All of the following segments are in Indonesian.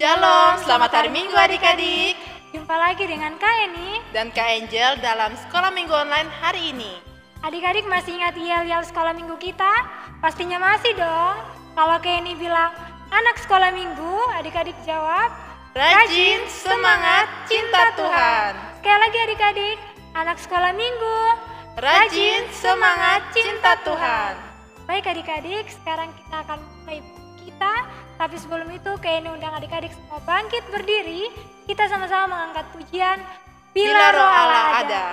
Shalom, selamat hari Minggu adik-adik. Jumpa lagi dengan Kak Eni Dan Kak Angel dalam sekolah minggu online hari ini. Adik-adik masih ingat yel-yel sekolah minggu kita? Pastinya masih dong. Kalau Kak Eni bilang anak sekolah minggu, adik-adik jawab Rajin, semangat, cinta Tuhan. Sekali lagi adik-adik, anak sekolah minggu, Rajin, semangat, cinta Tuhan. Baik adik-adik, sekarang kita akan mulai kita. Tapi sebelum itu, Kak Eni undang adik-adik semua bangkit berdiri. Kita sama-sama mengangkat pujian Bila Roh Allah ada.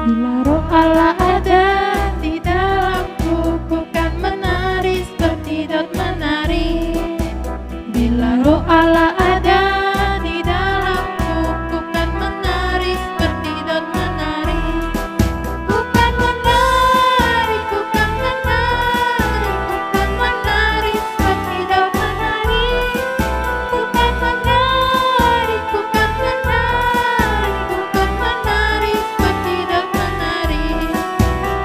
Bila Roh Allah ada di dalamku, bukan menari seperti dot menari. Bila Roh Allah ada di dalamku, bukan menari seperti dot menari. Bukan menari, bukan menari, bukan menari seperti dot menari. Bukan menari, bukan menari, bukan menari seperti dot menari.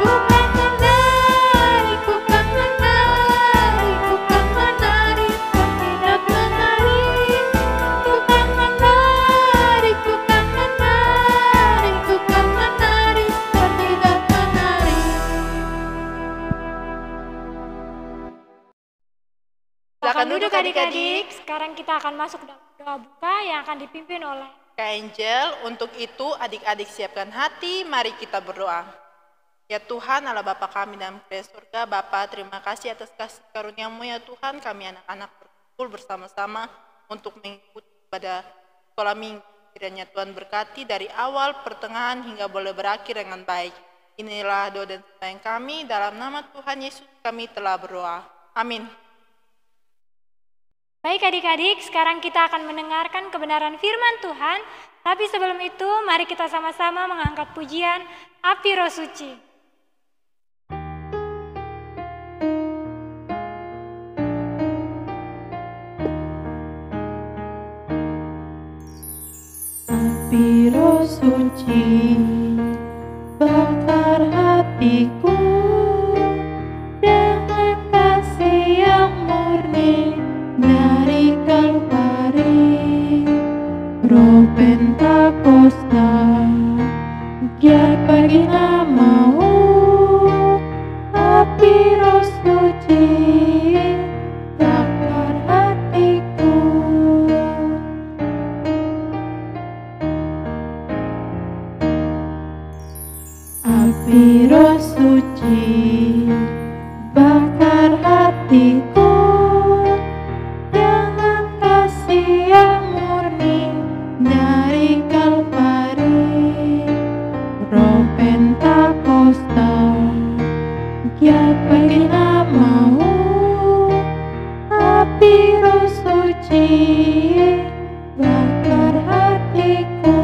Bukan menari, bukan menari, bukan menari seperti dot menari. Bukan menari, bukan menari, bukan menari seperti dot menari. Silakan duduk adik-adik. Sekarang kita akan masuk dalam doa buka yang akan dipimpin oleh Kak Angel, untuk itu adik-adik siapkan hati, mari kita berdoa. Ya Tuhan, Allah Bapa kami dalam surga, Bapa terima kasih atas kasih karunia-Mu ya Tuhan, kami anak-anak berkumpul bersama-sama untuk mengikuti pada sekolah minggu. Kiranya Tuhan berkati dari awal, pertengahan hingga boleh berakhir dengan baik. Inilah doa dan sembahyang kami, dalam nama Tuhan Yesus kami telah berdoa. Amin. Baik adik-adik, sekarang kita akan mendengarkan kebenaran firman Tuhan. Tapi sebelum itu, mari kita sama-sama mengangkat pujian Api Roh Suci. Api Roh Suci bakar hatiku dengan kasih yang murni dari Kalvari. Roh Pentakosta giat bagi namamu. Api Roh Suci bakar hatiku. Api Roh Suci bakar hatiku dengan kasih yang murni dari Kalvari. Roh Pentakosta giat bagi namamu. Api Roh Suci bakar hatiku.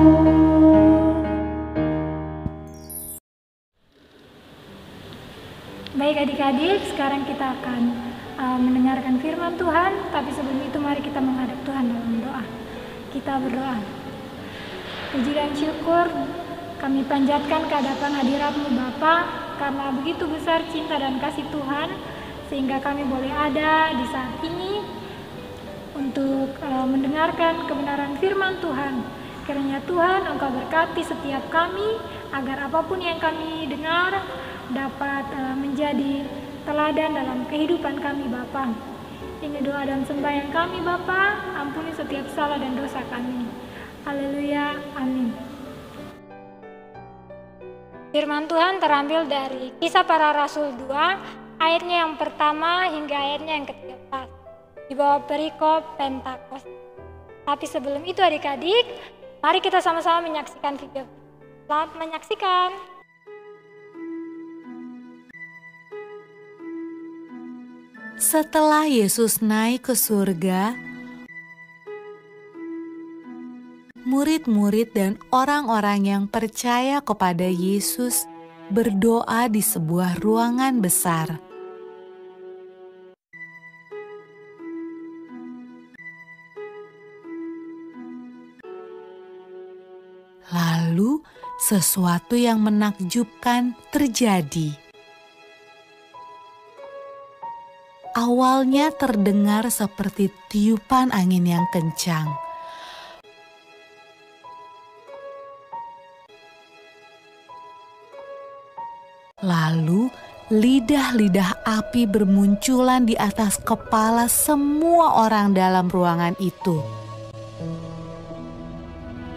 Baik adik-adik, sekarang kita akan mendengarkan firman Tuhan. Tapi sebelum itu mari kita menghadap Tuhan dalam doa. Kita berdoa. Puji dan syukur kami panjatkan ke hadapan hadirat-Mu Bapa, karena begitu besar cinta dan kasih Tuhan, sehingga kami boleh ada di saat ini untuk mendengarkan kebenaran firman Tuhan. Kiranya Tuhan Engkau berkati setiap kami, agar apapun yang kami dengar dapat menjadi teladan dalam kehidupan kami Bapa. Ini doa dan sembahyang kami Bapa, ampuni setiap salah dan dosa kami. Haleluya, amin. Firman Tuhan terambil dari Kisah Para Rasul 2, ayatnya yang pertama hingga ayatnya yang ke-13, di bawah perikop Pentakosta. Tapi sebelum itu adik-adik, mari kita sama-sama menyaksikan video. Selamat menyaksikan. Setelah Yesus naik ke surga, murid-murid dan orang-orang yang percaya kepada Yesus berdoa di sebuah ruangan besar. Lalu, sesuatu yang menakjubkan terjadi. Awalnya terdengar seperti tiupan angin yang kencang. Lalu, lidah-lidah api bermunculan di atas kepala semua orang dalam ruangan itu.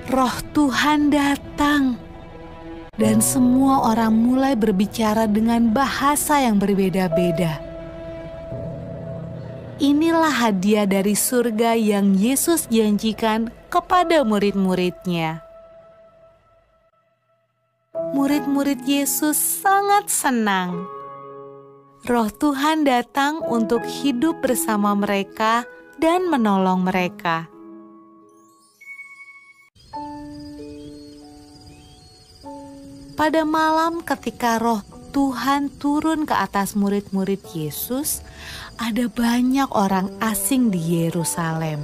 Roh Tuhan datang, dan semua orang mulai berbicara dengan bahasa yang berbeda-beda. Inilah hadiah dari surga yang Yesus janjikan kepada murid-muridnya. Murid-murid Yesus sangat senang. Roh Tuhan datang untuk hidup bersama mereka dan menolong mereka. Pada malam ketika Roh Tuhan turun ke atas murid-murid Yesus, ada banyak orang asing di Yerusalem.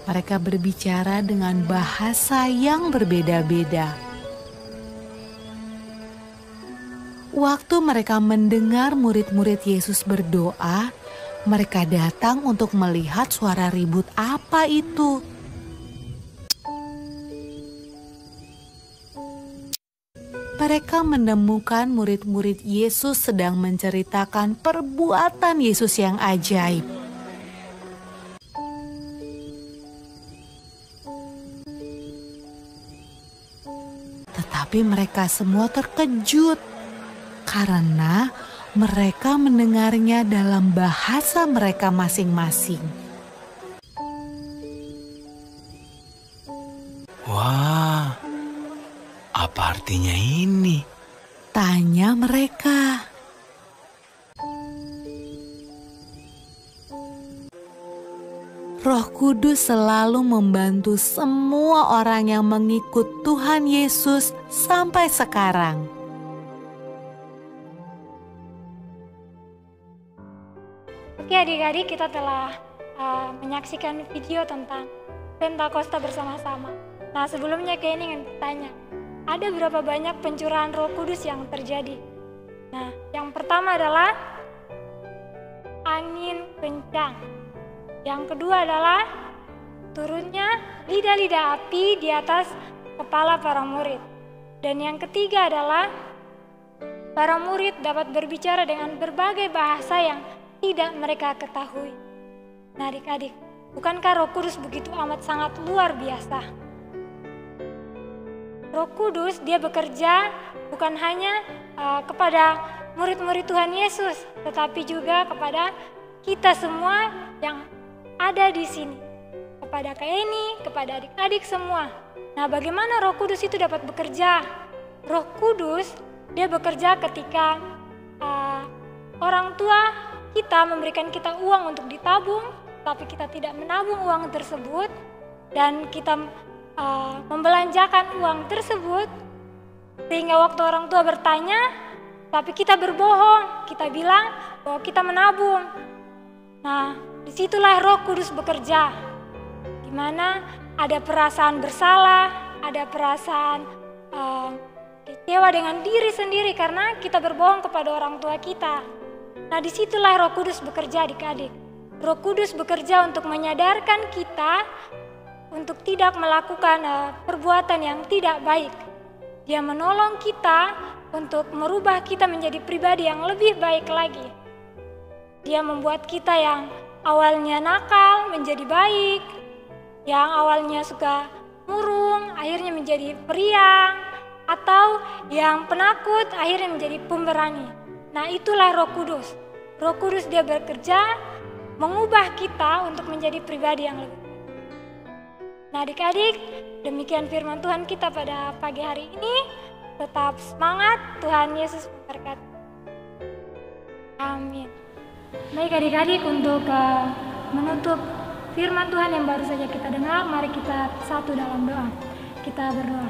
Mereka berbicara dengan bahasa yang berbeda-beda. Waktu mereka mendengar murid-murid Yesus berdoa, mereka datang untuk melihat suara ribut apa itu. Mereka menemukan murid-murid Yesus sedang menceritakan perbuatan Yesus yang ajaib. Tetapi mereka semua terkejut karena mereka mendengarnya dalam bahasa mereka masing-masing. Wah, apa artinya ini? Tanya mereka. Roh Kudus selalu membantu semua orang yang mengikut Tuhan Yesus sampai sekarang. Oke adik-adik, kita telah menyaksikan video tentang Pentakosta bersama-sama. Nah sebelumnya Kenny ingin bertanya, ada berapa banyak pencurahan Roh Kudus yang terjadi? Nah yang pertama adalah angin kencang. Yang kedua adalah turunnya lidah-lidah api di atas kepala para murid. Dan yang ketiga adalah para murid dapat berbicara dengan berbagai bahasa yang tidak mereka ketahui. Nah adik-adik, bukankah Roh Kudus begitu amat sangat luar biasa? Roh Kudus dia bekerja bukan hanya kepada murid-murid Tuhan Yesus, tetapi juga kepada kita semua yang ada di sini, kepada Kak Eni, kepada adik-adik semua. Nah, bagaimana Roh Kudus itu dapat bekerja? Roh Kudus dia bekerja ketika orang tua kita memberikan kita uang untuk ditabung, tapi kita tidak menabung uang tersebut, dan kita membelanjakan uang tersebut, sehingga waktu orang tua bertanya, tapi kita berbohong, kita bilang bahwa kita menabung. Nah, disitulah Roh Kudus bekerja, di mana ada perasaan bersalah, ada perasaan kecewa dengan diri sendiri karena kita berbohong kepada orang tua kita. Nah, disitulah Roh Kudus bekerja adik-adik. Roh Kudus bekerja untuk menyadarkan kita untuk tidak melakukan perbuatan yang tidak baik. Dia menolong kita untuk merubah kita menjadi pribadi yang lebih baik lagi. Dia membuat kita yang awalnya nakal menjadi baik, yang awalnya suka murung akhirnya menjadi periang, atau yang penakut akhirnya menjadi pemberani. Nah, itulah Roh Kudus. Roh Kudus dia bekerja mengubah kita untuk menjadi pribadi yang lebih baik. Nah adik-adik, demikian firman Tuhan kita pada pagi hari ini. Tetap semangat, Tuhan Yesus memberkati. Amin. Baik adik-adik, untuk menutup firman Tuhan yang baru saja kita dengar, mari kita satu dalam doa. Kita berdoa.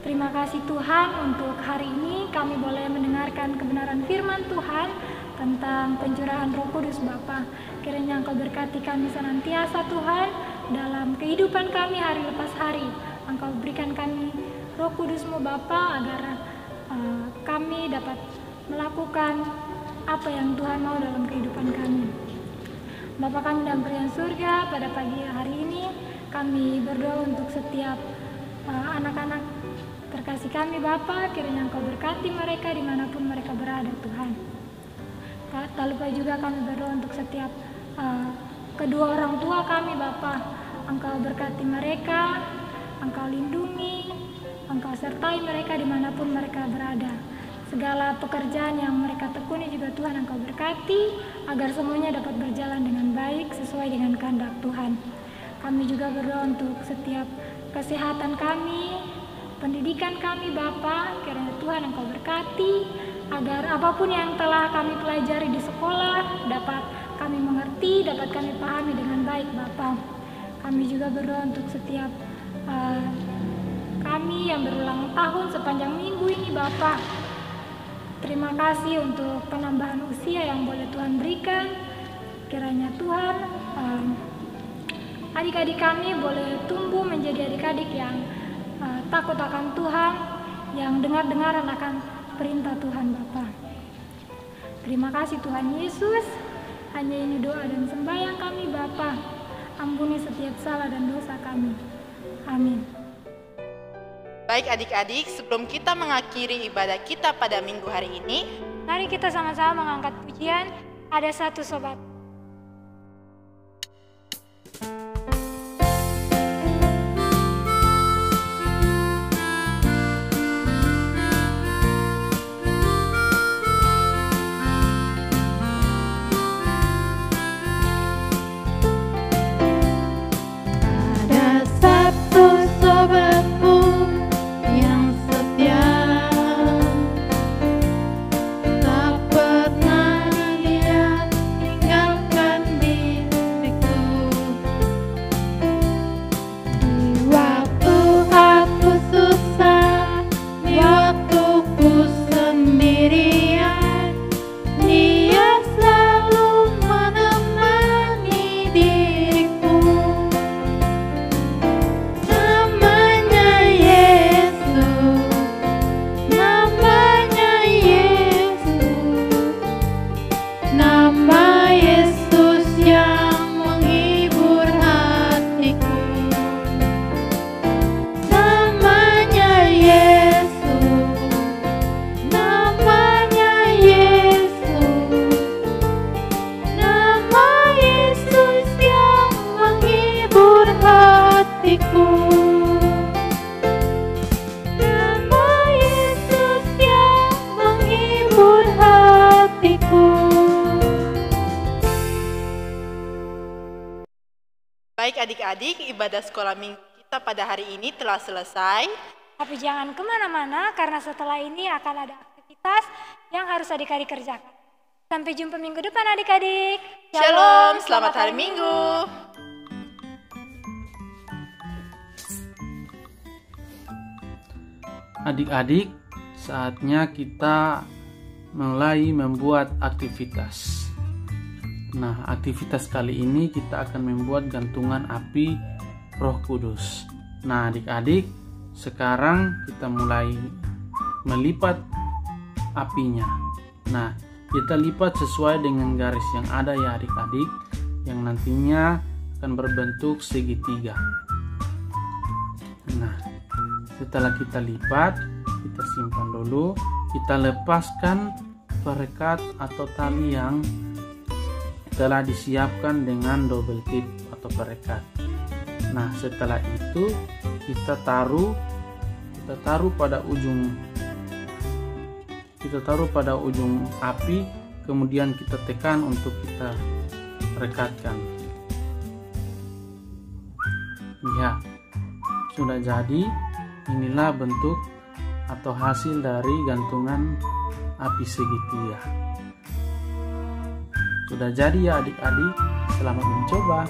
Terima kasih Tuhan untuk hari ini kami boleh mendengarkan kebenaran firman Tuhan tentang pencurahan Roh Kudus Bapa. Kiranya Engkau berkati kami senantiasa Tuhan dalam kehidupan kami hari lepas hari. Engkau berikan kami Roh Kudus-Mu Bapa agar kami dapat melakukan apa yang Tuhan mau dalam kehidupan kami. Bapa kami dalam kerajaan surga, pada pagi hari ini kami berdoa untuk setiap anak-anak terkasih kami Bapa. Kiranya Engkau berkati mereka dimanapun mereka berada Tuhan. Tak lupa juga kami berdoa untuk setiap kedua orang tua kami Bapa. Engkau berkati mereka, Engkau lindungi, Engkau sertai mereka dimanapun mereka berada. Segala pekerjaan yang mereka tekuni juga Tuhan Engkau berkati, agar semuanya dapat berjalan dengan baik sesuai dengan kehendak Tuhan. Kami juga berdoa untuk setiap kesehatan kami, pendidikan kami Bapa. Kiranya Tuhan Engkau berkati, agar apapun yang telah kami pelajari di sekolah dapat kami mengerti, dapat kami pahami dengan baik Bapa. Kami juga berdoa untuk setiap kami yang berulang tahun sepanjang minggu ini Bapa. Terima kasih untuk penambahan usia yang boleh Tuhan berikan. Kiranya Tuhan adik-adik kami boleh tumbuh menjadi adik-adik yang takut akan Tuhan, yang dengar-dengaran akan perintah Tuhan Bapa. Terima kasih Tuhan Yesus. Hanya ini doa dan sembahyang kami Bapa. Ampuni setiap salah dan dosa kami. Amin. Baik adik-adik, sebelum kita mengakhiri ibadah kita pada minggu hari ini, Mari kita sama-sama mengangkat pujian. Ada satu sobat. Ada satu sobatku yang setia, tak pernah dia tinggalkan diriku. Di waktu aku susah, di waktu ku sendirian, dia selalu menemani diriku. Namanya Yesus, namanya Yesus, nama Yesus yang menghibur hatiku. Namanya Yesus, namanya Yesus, nama Yesus yang menghibur hatiku. Nama Yesus yang menghibur hatiku. baik adik-adik, ibadah sekolah minggu kita pada hari ini telah selesai. Tapi jangan kemana-mana, karena setelah ini akan ada aktivitas yang harus adik-adik kerjakan. Sampai jumpa minggu depan adik-adik. Shalom, selamat hari Minggu. Adik-adik, saatnya kita mulai membuat aktivitas. Nah, aktivitas kali ini kita akan membuat gantungan api Roh Kudus. Nah, adik-adik, sekarang kita mulai melipat apinya. Nah, kita lipat sesuai dengan garis yang ada ya adik-adik, yang nantinya akan berbentuk segitiga. Nah, setelah kita lipat, kita simpan dulu. Kita lepaskan perekat atau tali yang telah disiapkan dengan double tip atau perekat. Nah, setelah itu kita taruh pada ujung api, kemudian kita tekan untuk kita rekatkan. Ya, sudah jadi. Inilah bentuk atau hasil dari gantungan api segitiga. Sudah jadi ya adik-adik, selamat mencoba.